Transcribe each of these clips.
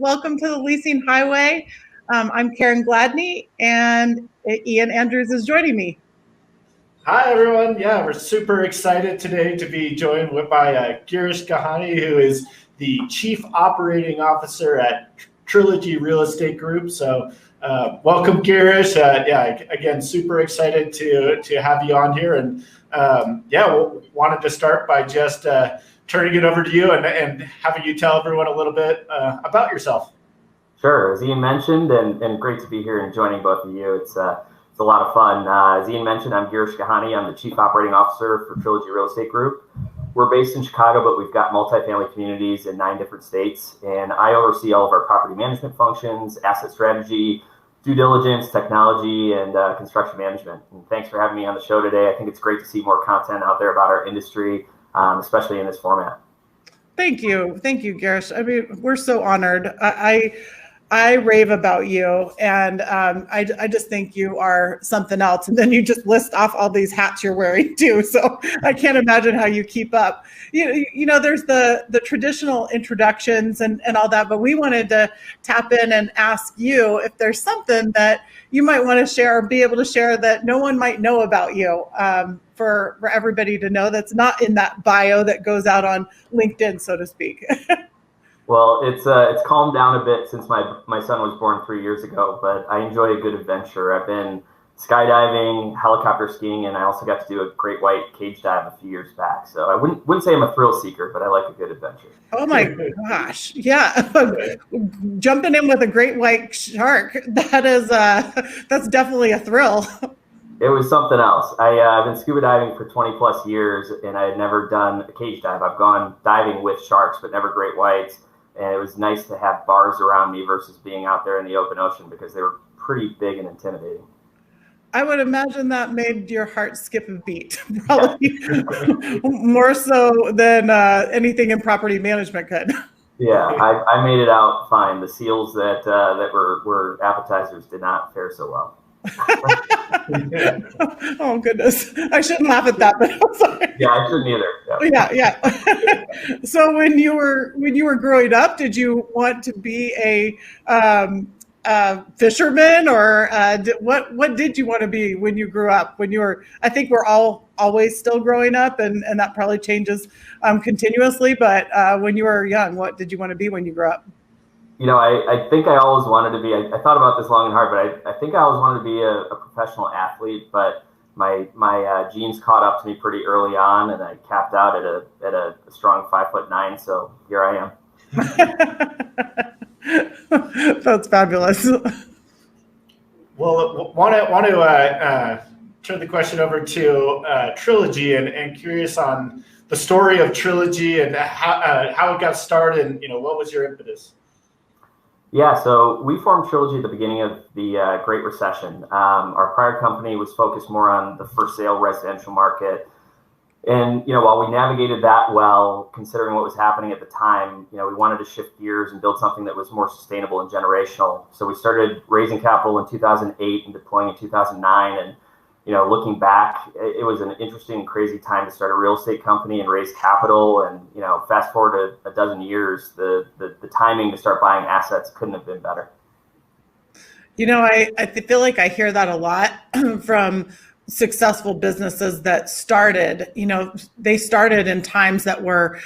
Welcome to the Leasing Highway. I'm Karen Gladney, and Ian Andrews is joining me. Hi, everyone. Yeah, we're super excited today to be joined by Girish Gehani, who is the Chief Operating Officer at Trilogy Real Estate Group. So welcome, Girish. Again, super excited to have you on here. And we wanted to start by just turning it over to you and having you tell everyone a little bit about yourself. Sure. As Ian mentioned, and great to be here and joining both of you. It's a lot of fun. As Ian mentioned, I'm Girish Gehani. I'm the Chief Operating Officer for Trilogy Real Estate Group. We're based in Chicago, but we've got multifamily communities in 9 different states. And I oversee all of our property management functions, asset strategy, due diligence, technology, and construction management. And thanks for having me on the show today. I think it's great to see more content out there about our industry, especially in this format. Thank you, Girish. I mean, we're so honored. I rave about you, and I just think you are something else. And then you just list off all these hats you're wearing too. So I can't imagine how you keep up. You know, there's the traditional introductions and all that, but we wanted to tap in and ask you if there's something that you might want to share or be able to share that no one might know about you, for everybody to know that's not in that bio that goes out on LinkedIn, so to speak. Well, it's calmed down a bit since my son was born 3 years ago, but I enjoy a good adventure. I've been skydiving, helicopter skiing, and I also got to do a great white cage dive a few years back. So I wouldn't say I'm a thrill seeker, but I like a good adventure. Oh my gosh. Yeah. Jumping in with a great white shark, that's definitely a thrill. It was something else. I've been scuba diving for 20 plus years, and I had never done a cage dive. I've gone diving with sharks, but never great whites. And it was nice to have bars around me versus being out there in the open ocean because they were pretty big and intimidating. I would imagine that made your heart skip a beat, probably more so than anything in property management could. Yeah, I made it out fine. The seals that were appetizers did not fare so well. Oh goodness, I shouldn't laugh at that, but I'm sorry. Yeah, I shouldn't either. Yeah. So when you were growing up, did you want to be a fisherman, or what did you want to be when you grew up? I think we're all always still growing up, and that probably changes continuously. But when you were young, what did you want to be when you grew up? You know, I think I always wanted to be, I thought about this long and hard, but I think I always wanted to be a professional athlete, but my genes caught up to me pretty early on, and I capped out at a strong 5'9", so here I am. That's fabulous. Well, want to turn the question over to Trilogy and curious on the story of Trilogy and how it got started, and what was your impetus? Yeah, so we formed Trilogy at the beginning of the Great Recession. Our prior company was focused more on the for sale residential market. And, while we navigated that well, considering what was happening at the time, we wanted to shift gears and build something that was more sustainable and generational. So we started raising capital in 2008 and deploying in 2009. And, looking back, it was an interesting and crazy time to start a real estate company and raise capital. And, fast forward a dozen years, the timing to start buying assets couldn't have been better. I feel like I hear that a lot from successful businesses that started, they started in times that were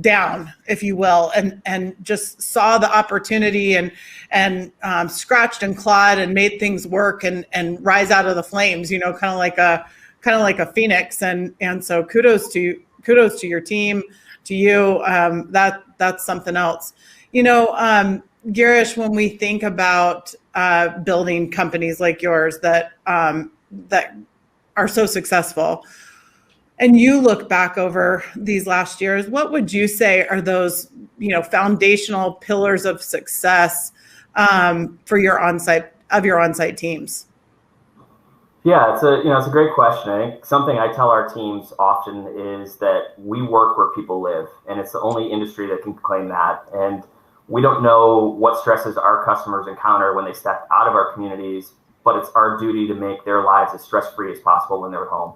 down, if you will, and just saw the opportunity and scratched and clawed and made things work and rise out of the flames, kind of like a phoenix. And so kudos to your team, to you. That's something else. Girish, when we think about building companies like yours that are so successful, and you look back over these last years, what would you say are those, foundational pillars of success for your on-site teams? Yeah, it's a great question. I think something I tell our teams often is that we work where people live, and it's the only industry that can claim that. And we don't know what stresses our customers encounter when they step out of our communities, but it's our duty to make their lives as stress-free as possible when they're home.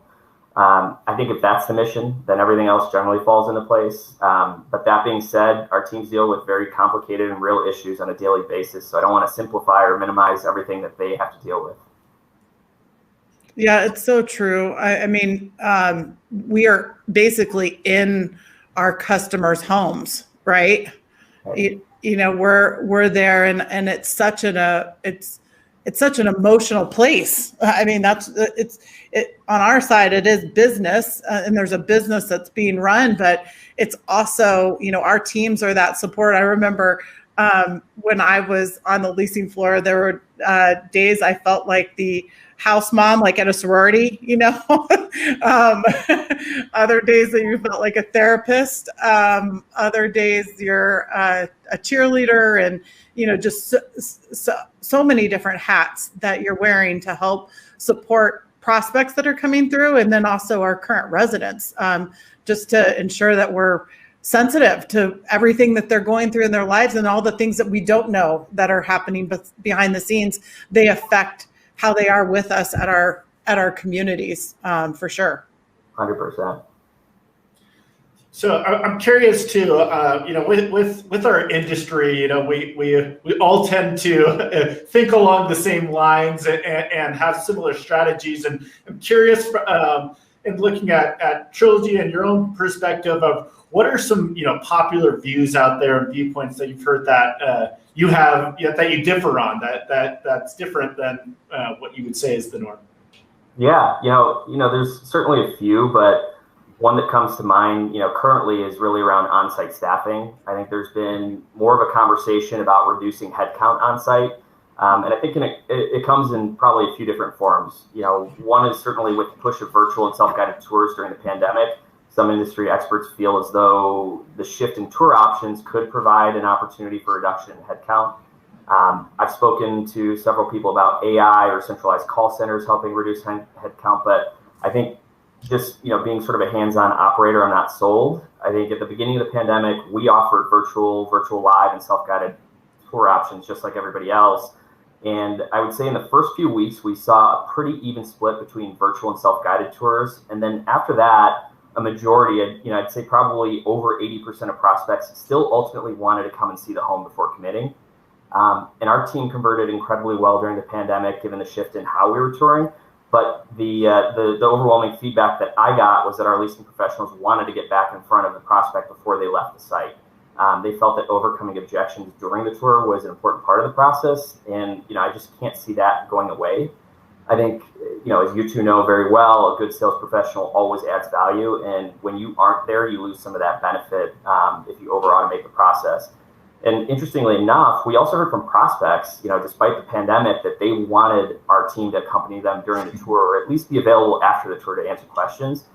I think if that's the mission, then everything else generally falls into place. But that being said, our teams deal with very complicated and real issues on a daily basis. So I don't want to simplify or minimize everything that they have to deal with. Yeah, it's so true. I mean, we are basically in our customers' homes, right? Right. You know, we're there, and it's such such an emotional place. I mean, on our side, it is business, and there's a business that's being run, but it's also, you know, our teams are that support. I remember when I was on the leasing floor, there were days I felt like the house mom, like at a sorority, you know. Other days that you felt like a therapist. Other days you're a cheerleader, and you know, just so many different hats that you're wearing to help support prospects that are coming through, and then also our current residents, just to ensure that we're sensitive to everything that they're going through in their lives, and all the things that we don't know that are happening behind the scenes. They affect how they are with us at our communities, for sure. 100%. So I'm curious too. You know, with our industry, you know, we all tend to think along the same lines and have similar strategies. And I'm curious, in looking at Trilogy and your own perspective of what are some, you know, popular views out there and viewpoints that you've heard that you have, that you differ on, that's different than what you would say is the norm. Yeah, you know, there's certainly a few, but one that comes to mind, you know, currently is really around on-site staffing. I think there's been more of a conversation about reducing headcount on-site, and I think it comes in probably a few different forms. You know, one is certainly with the push of virtual and self-guided tours during the pandemic. Some industry experts feel as though the shift in tour options could provide an opportunity for reduction in headcount. I've spoken to several people about AI or centralized call centers helping reduce headcount, but I think just, you know, being sort of a hands-on operator, I'm not sold. I think at the beginning of the pandemic, we offered virtual live and self-guided tour options just like everybody else. And I would say in the first few weeks, we saw a pretty even split between virtual and self-guided tours. And then after that, a majority, you know, I'd say probably over 80% of prospects still ultimately wanted to come and see the home before committing. And our team converted incredibly well during the pandemic, given the shift in how we were touring. But the overwhelming feedback that I got was that our leasing professionals wanted to get back in front of the prospect before they left the site. They felt that overcoming objections during the tour was an important part of the process, and you know, I just can't see that going away. I think, you know, as you two know very well, a good sales professional always adds value, and when you aren't there, you lose some of that benefit if you over-automate the process. And interestingly enough, we also heard from prospects, you know, despite the pandemic, that they wanted our team to accompany them during the tour, or at least be available after the tour to answer questions.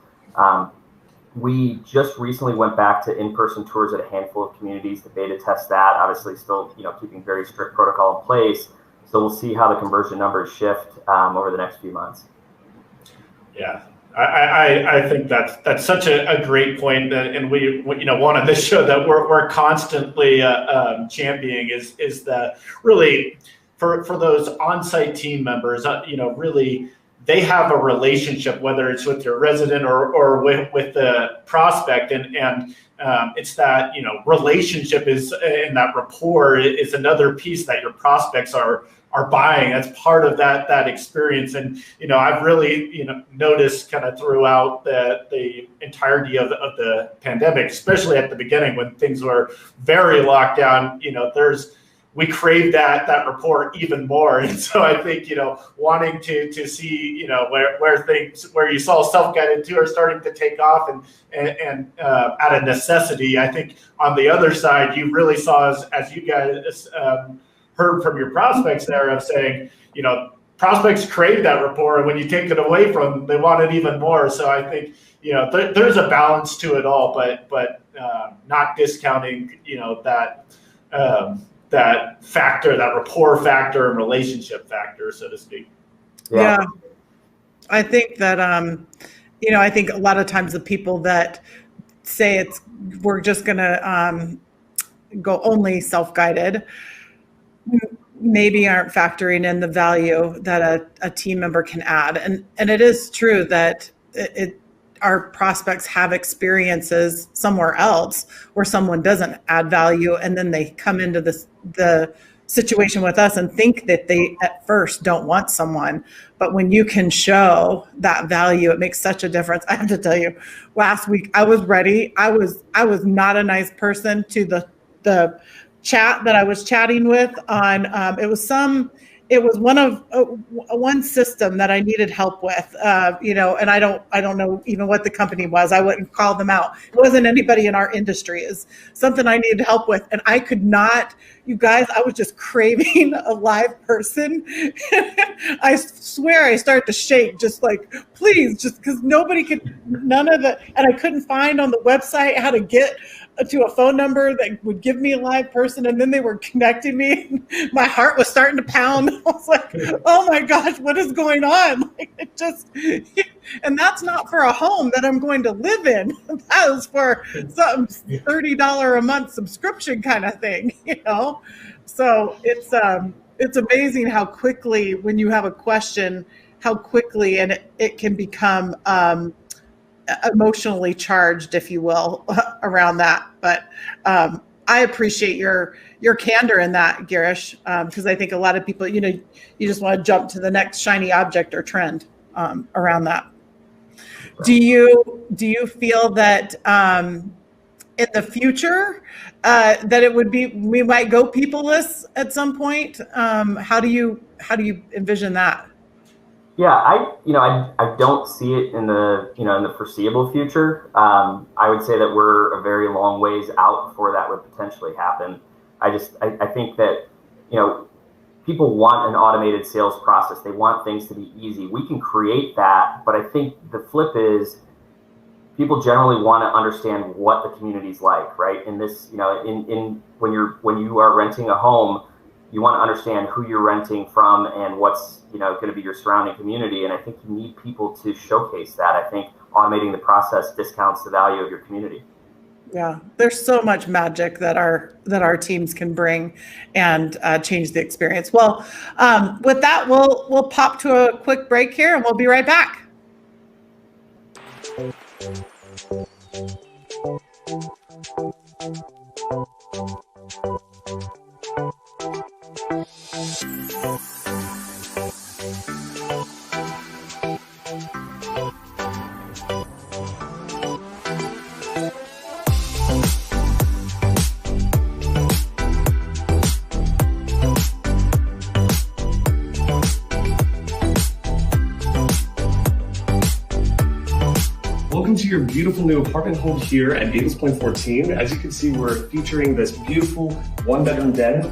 We just recently went back to in-person tours at a handful of communities to beta test that, obviously still, you know, keeping very strict protocol in place. So we'll see how the conversion numbers shift over the next few months. Yeah, I think that's such a great point, and we, you know, one of this show that we're constantly championing is the really for those on-site team members, you know, really they have a relationship, whether it's with your resident or with the prospect, and it's that, you know, relationship is, and that rapport is another piece that your prospects are buying. That's part of that experience. And, you know, I've really, you know, noticed kind of throughout the entirety of the pandemic, especially at the beginning when things were very locked down, you know, we crave that rapport even more. And so I think, you know, wanting to see, you know, where you saw self-guided tours starting to take off and out of necessity, I think on the other side, you really saw as you guys heard from your prospects there of saying, you know, prospects crave that rapport, and when you take it away from them, they want it even more. So I think, you know, there's a balance to it all, but not discounting, you know, that factor, that rapport factor and relationship factor, so to speak. Yeah. I think that, you know, I think a lot of times the people that say we're just going to go only self-guided maybe aren't factoring in the value that a team member can add. And it is true that our prospects have experiences somewhere else where someone doesn't add value, and then they come into the situation with us and think that they at first don't want someone. But when you can show that value, it makes such a difference. I have to tell you, last week I was ready. I was not a nice person to the chat that I was chatting with on. It was one system that I needed help with, and I don't know even what the company was. I wouldn't call them out. It wasn't anybody in our industry. It's something I needed help with, and I could not. You guys, I was just craving a live person. I swear I started to shake, just like, please, just because none of the, and I couldn't find on the website how to get to a phone number that would give me a live person, and then they were connecting me. My heart was starting to pound. I was like, oh my gosh, what is going on? Like, it just, and that's not for a home that I'm going to live in. That is for some $30 a month subscription kind of thing, So it's amazing how quickly, when you have a question, how quickly and it can become emotionally charged, if you will, around that. But I appreciate your candor in that, Girish, because I think a lot of people, you just want to jump to the next shiny object or trend around that. Do you feel that in the future that we might go peopleless at some point? How do you envision that? Yeah, I don't see it in the foreseeable future. I would say that we're a very long ways out before that would potentially happen. I think that, people want an automated sales process. They want things to be easy. We can create that, but I think the flip is people generally want to understand what the community's like, right? In this, when you are renting a home, you want to understand who you're renting from and what's going to be your surrounding community. And I think you need people to showcase that. I think automating the process discounts the value of your community. Yeah, there's so much magic that our teams can bring and change the experience. Well, with that, we'll pop to a quick break here, and we'll be right back. Welcome to your beautiful new apartment home here at Gables Point 14. As you can see, we're featuring this beautiful one-bedroom den.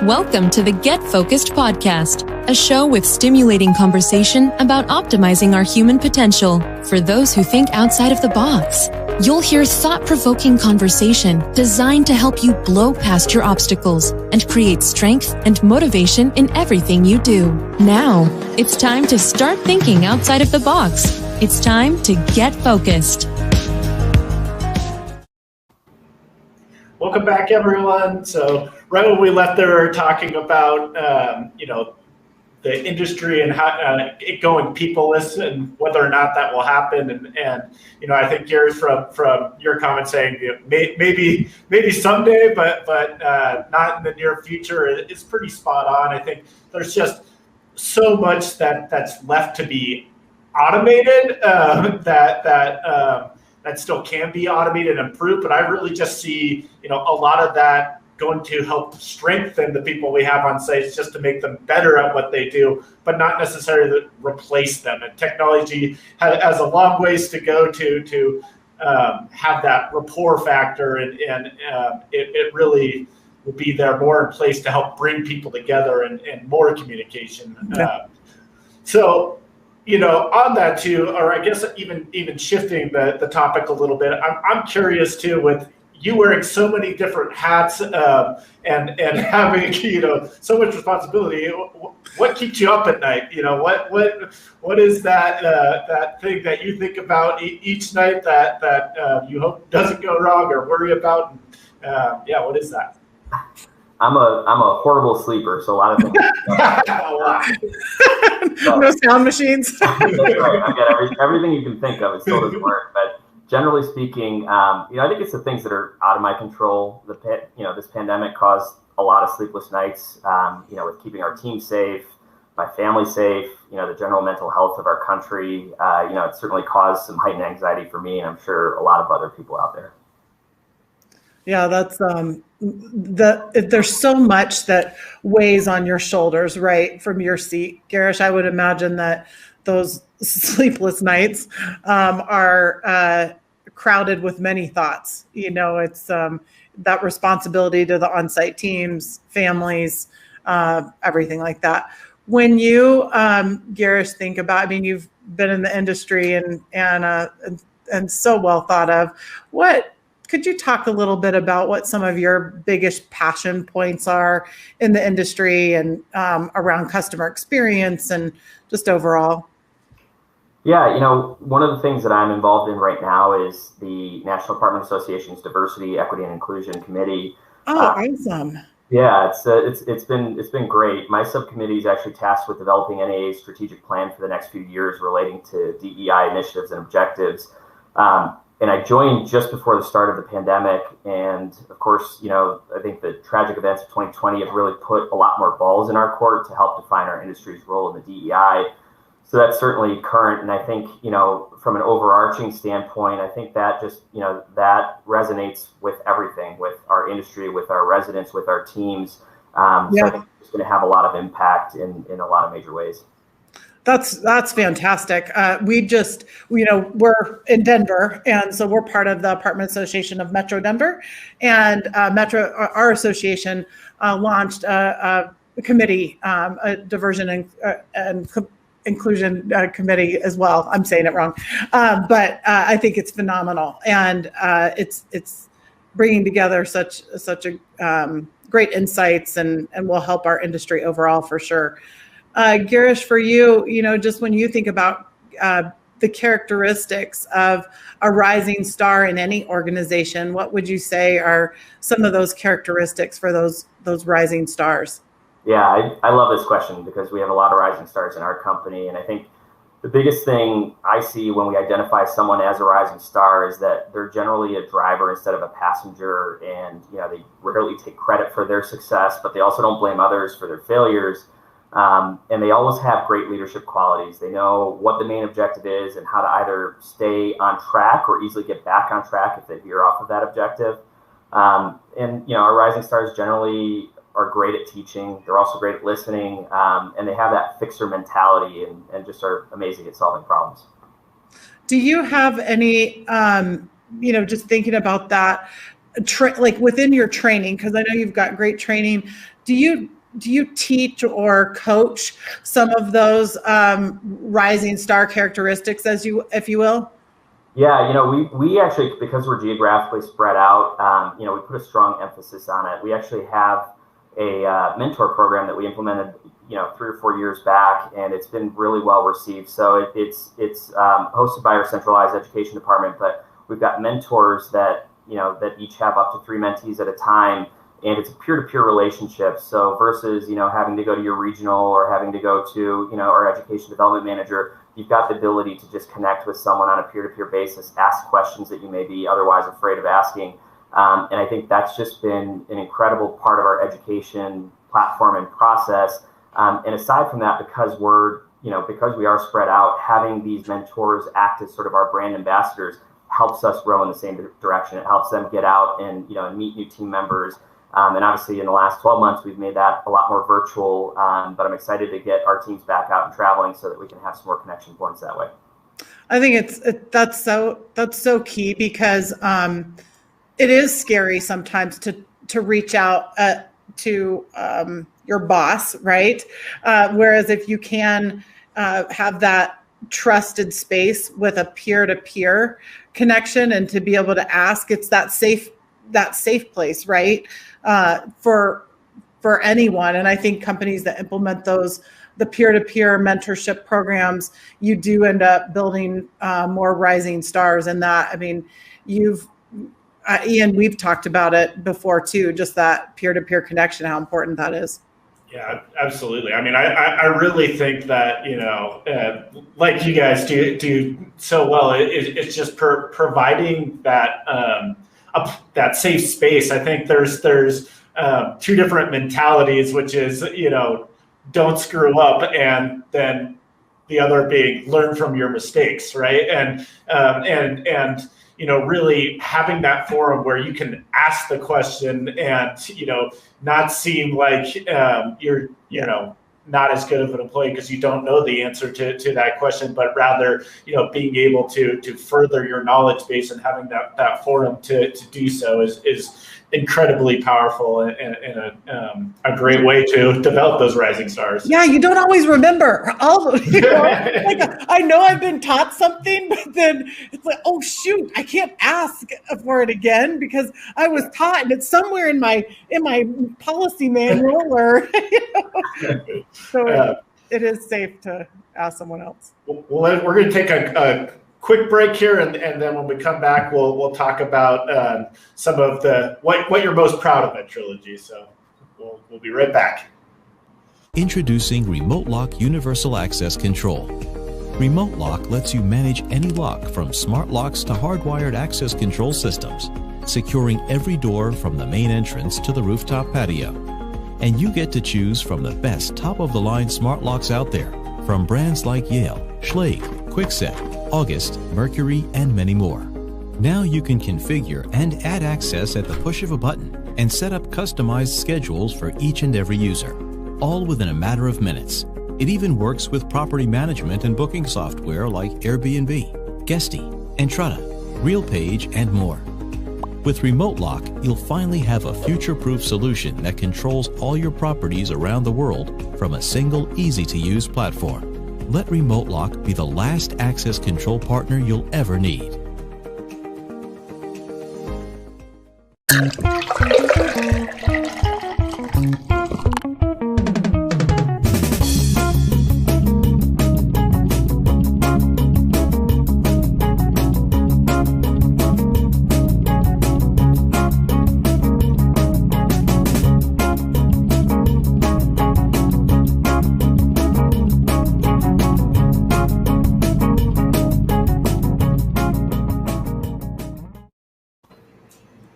Welcome to the Get Focused podcast, a show with stimulating conversation about optimizing our human potential for those who think outside of the box. You'll hear thought-provoking conversation designed to help you blow past your obstacles and create strength and motivation in everything you do. Now, it's time to start thinking outside of the box. It's time to get focused. Welcome back, everyone. So right when we left there, we were talking about, the industry and how it going peopleless and whether or not that will happen. And I think Gary, from your comment saying maybe someday, but not in the near future, is pretty spot on. I think there's just so much that's left to be automated that still can be automated and improved, but I really just see, a lot of that going to help strengthen the people we have on sites just to make them better at what they do, but not necessarily replace them. And technology has a long ways to go to have that rapport factor, and it really will be there more in place to help bring people together and more communication. Yeah. So, on that too, or I guess even shifting the topic a little bit, I'm curious too with, you wearing so many different hats and having so much responsibility, what keeps you up at night? What is that thing that you think about each night that you hope doesn't go wrong or worry about? What is that? I'm a horrible sleeper, so a lot of things. No sound machines. That's right. I got everything you can think of. It still doesn't work, but generally speaking, I think it's the things that are out of my control. This pandemic caused a lot of sleepless nights. With keeping our team safe, my family safe. The general mental health of our country. It certainly caused some heightened anxiety for me, and I'm sure a lot of other people out there. Yeah, that's there's so much that weighs on your shoulders, right, from your seat, Girish. I would imagine that those sleepless nights are crowded with many thoughts. It's that responsibility to the on-site teams, families, everything like that. When you, Girish, think about, you've been in the industry and so well thought of. Could you talk a little bit about what some of your biggest passion points are in the industry and around customer experience and just overall? Yeah, one of the things that I'm involved in right now is the National Apartment Association's Diversity, Equity, and Inclusion Committee. Oh, awesome. Yeah, it's been great. My subcommittee is actually tasked with developing NAA's strategic plan for the next few years relating to DEI initiatives and objectives. And I joined just before the start of the pandemic. And of course, I think the tragic events of 2020 have really put a lot more balls in our court to help define our industry's role in the DEI. So that's certainly current. And I think, from an overarching standpoint, I think that just, that resonates with everything, with our industry, with our residents, with our teams. So I think it's going to have a lot of impact in a lot of major ways. That's fantastic. We're in Denver, and so we're part of the Apartment Association of Metro Denver, and our association launched a committee, a diversion and inclusion committee as well. I'm saying it wrong, but I think it's phenomenal, and it's bringing together such a great insights and will help our industry overall for sure. Girish, for you, just when you think about the characteristics of a rising star in any organization, what would you say are some of those characteristics for those rising stars? Yeah, I love this question because we have a lot of rising stars in our company. And I think the biggest thing I see when we identify someone as a rising star is that they're generally a driver instead of a passenger. And, they rarely take credit for their success, but they also don't blame others for their failures. And they always have great leadership qualities. They know what the main objective is and how to either stay on track or easily get back on track if they veer off of that objective. And our rising stars generally are great at teaching. They're also great at listening, and they have that fixer mentality and just are amazing at solving problems. Do you have any, just thinking about that, like within your training, because I know you've got great training, do you teach or coach some of those rising star characteristics, if you will? Yeah, we actually, because we're geographically spread out, we put a strong emphasis on it. We actually have a mentor program that we implemented, 3 or 4 years back, and it's been really well received. So it's hosted by our centralized education department, but we've got mentors that each have up to 3 mentees at a time. And it's a peer-to-peer relationship. So versus, having to go to your regional or having to go to, our education development manager, you've got the ability to just connect with someone on a peer-to-peer basis, ask questions that you may be otherwise afraid of asking. And I think that's just been an incredible part of our education platform and process. And aside from that, because we are spread out, having these mentors act as sort of our brand ambassadors helps us grow in the same direction. It helps them get out and, meet new team members. And obviously in the last 12 months, we've made that a lot more virtual, but I'm excited to get our teams back out and traveling so that we can have some more connection points that way. I think that's so key because it is scary sometimes to reach out to your boss, right? Whereas if you can have that trusted space with a peer-to-peer connection and to be able to ask, it's that safe that safe place, right? For anyone. And I think companies that implement the peer-to-peer mentorship programs, you do end up building more rising stars in that. I mean, Ian, we've talked about it before too, just that peer-to-peer connection, how important that is. Yeah, absolutely. I mean, I really think that, like you guys do so well, it's just providing that that safe space. I think there's two different mentalities, which is, don't screw up, and then the other being learn from your mistakes, right? And really having that forum where you can ask the question and, not seem like you're, not as good of an employee because you don't know the answer to that question, but rather, being able to further your knowledge base and having that forum to do so is incredibly powerful and a great way to develop those rising stars. Yeah, you don't always remember all of like I know I've been taught something, but then it's like, oh shoot, I can't ask for it again because I was taught and it's somewhere in my policy manual or so it is safe to ask someone else. Well, we're going to take a quick break here, and then when we come back, we'll talk about some of what you're most proud of at Trilogy. So we'll be right back. Introducing Remote Lock Universal Access Control. Remote Lock lets you manage any lock from smart locks to hardwired access control systems, securing every door from the main entrance to the rooftop patio. And you get to choose from the best top-of-the-line smart locks out there, from brands like Yale, Schlage, Kwikset, August, Mercury, and many more. Now you can configure and add access at the push of a button and set up customized schedules for each and every user, all within a matter of minutes. It even works with property management and booking software like Airbnb, Guesty, Entrata, RealPage, and more. With Remote Lock, you'll finally have a future-proof solution that controls all your properties around the world from a single, easy-to-use platform. Let Remote Lock be the last access control partner you'll ever need.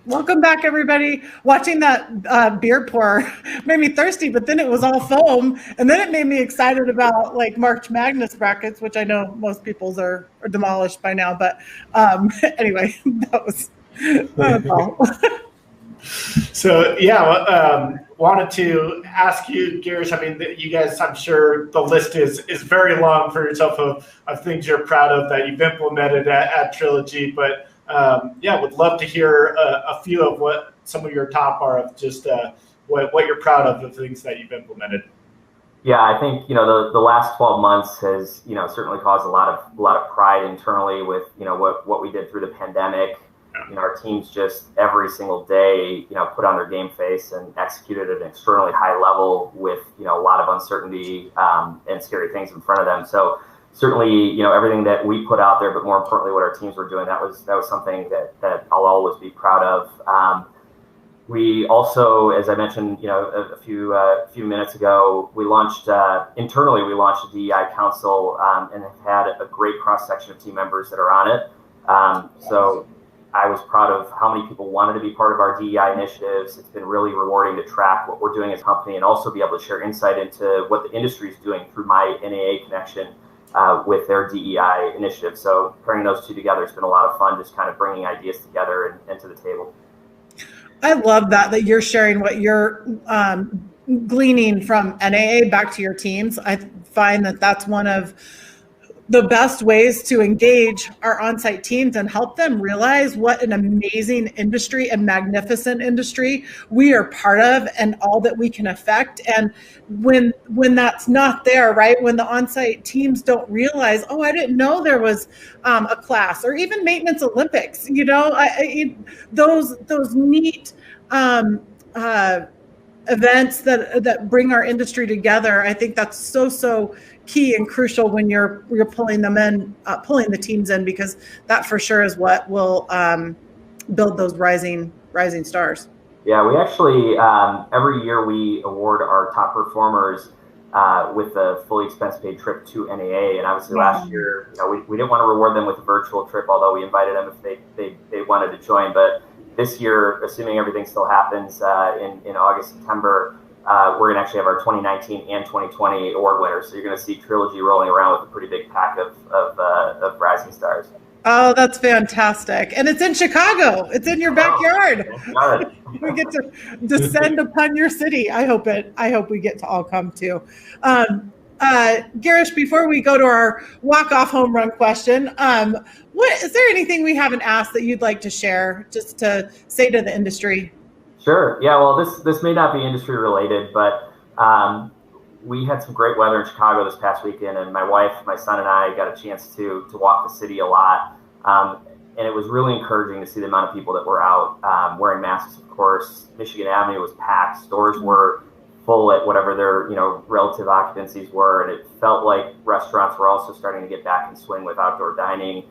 Welcome back, everybody. Watching that beer pour made me thirsty, but then it was all foam, and then it made me excited about like March Madness brackets, which I know most people's are demolished by now. But anyway, that was all. So yeah, wanted to ask you, Girish. I mean, you guys, I'm sure the list is very long for yourself of things you're proud of that you've implemented at Trilogy, but. Would love to hear a few of what some of your top are of just what you're proud of the things that you've implemented. Yeah, I think the last 12 months has certainly caused a lot of pride internally with what we did through the pandemic. Our teams just every single day put on their game face and executed at an extraordinarily high level with a lot of uncertainty and scary things in front of them. So. Certainly, everything that we put out there, but more importantly, what our teams were doing, that was something that I'll always be proud of. We also, as I mentioned, a few minutes ago, we launched internally. We launched a DEI council and have had a great cross section of team members that are on it. So I was proud of how many people wanted to be part of our DEI initiatives. It's been really rewarding to track what we're doing as a company and also be able to share insight into what the industry is doing through my NAA connection. With their DEI initiative. So pairing those two together has been a lot of fun, just kind of bringing ideas together and to the table. I love that you're sharing what you're gleaning from NAA back to your teams. I find that that's one of the best ways to engage our on-site teams and help them realize what an amazing industry and magnificent industry we are part of and all that we can affect. And when that's not there, right, when the on-site teams don't realize, oh, I didn't know there was a class, or even maintenance Olympics, those neat events that bring our industry together. I think that's so key and crucial when you're pulling them in, pulling the teams in, because that for sure is what will build those rising stars. Yeah, we actually every year we award our top performers with a fully expense paid trip to NAA, and obviously last year, we didn't want to reward them with a virtual trip, although we invited them if they wanted to join. But this year, assuming everything still happens in August, September, we're going to actually have our 2019 and 2020 award winners. So you're going to see Trilogy rolling around with a pretty big pack of rising stars. Oh, that's fantastic. And it's in Chicago. It's in your backyard. We get to descend upon your city. I hope we get to all come too. Girish, before we go to our walk-off home run question, is there anything we haven't asked that you'd like to share, just to say to the industry? Sure. Yeah. Well, this may not be industry related, but we had some great weather in Chicago this past weekend, and my wife, my son, and I got a chance to walk the city a lot. And it was really encouraging to see the amount of people that were out wearing masks. Of course, Michigan Avenue was packed. Stores were full at whatever their relative occupancies were, and it felt like restaurants were also starting to get back in swing with outdoor dining.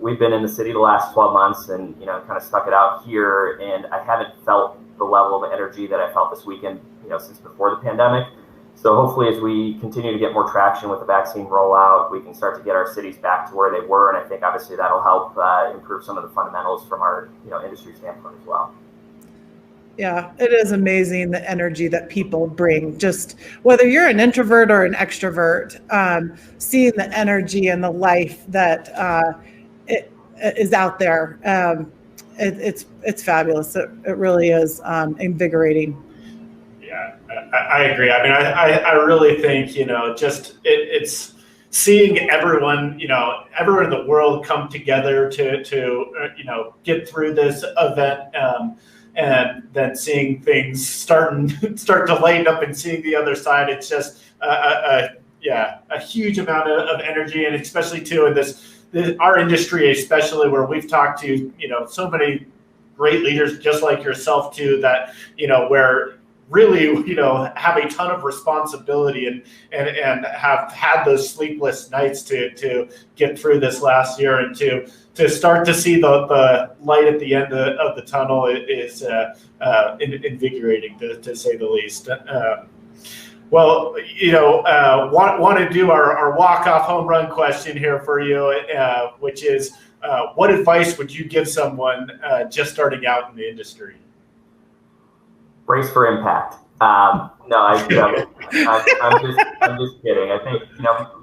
We've been in the city the last 12 months and kind of stuck it out here, and I haven't felt the level of energy that I felt this weekend since before the pandemic. So hopefully, as we continue to get more traction with the vaccine rollout, we can start to get our cities back to where they were, and I think obviously that'll help improve some of the fundamentals from our industry standpoint as well. Yeah, it is amazing the energy that people bring. Just whether you're an introvert or an extrovert, seeing the energy and the life that it is out there, it's fabulous. It really is invigorating. Yeah, I agree. I mean, I really think it's seeing everyone in the world come together to get through this event. And then seeing things start to lighten up and seeing the other side, it's just a huge amount of energy, and especially too in our industry, especially where we've talked to so many great leaders just like yourself too, that where really have a ton of responsibility and have had those sleepless nights to get through this last year, and to start to see the light at the end of the tunnel is invigorating, to say the least. Well, want to do our walk-off home run question here for you, which is, what advice would you give someone just starting out in the industry? Brace for impact. No, I'm just kidding. I think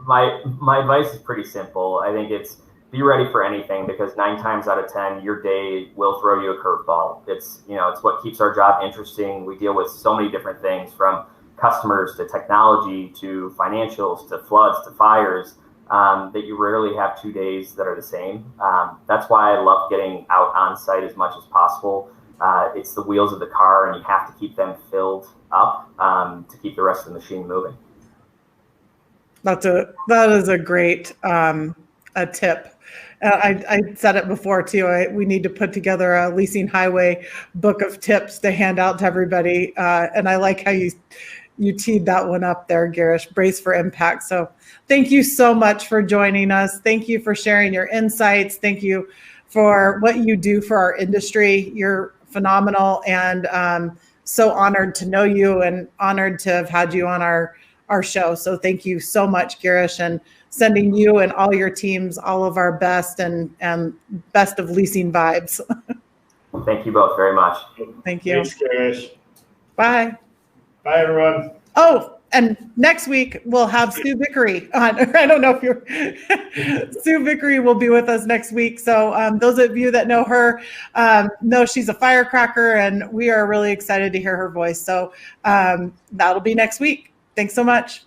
my advice is pretty simple. I think it's be ready for anything, because 9 times out of 10, your day will throw you a curveball. It's what keeps our job interesting. We deal with so many different things, from customers to technology to financials to floods to fires, that you rarely have 2 days that are the same. That's why I love getting out on site as much as possible. It's the wheels of the car, and you have to keep them filled up to keep the rest of the machine moving. That is a great a tip. I said it before too. We need to put together a Leasing Highway book of tips to hand out to everybody. And I like how you teed that one up there, Girish. Brace for impact. So thank you so much for joining us. Thank you for sharing your insights. Thank you for what you do for our industry. You're phenomenal, and so honored to know you and honored to have had you on our show. So thank you so much, Girish, and sending you and all your teams all of our best and best of leasing vibes. Thank you both very much. Thank you. Thanks, Girish. Bye. Bye, everyone. Oh, and next week we'll have Sue Vickery on. I don't know if you're Sue Vickery will be with us next week. So those of you that know her know she's a firecracker, and we are really excited to hear her voice. So that'll be next week. Thanks so much.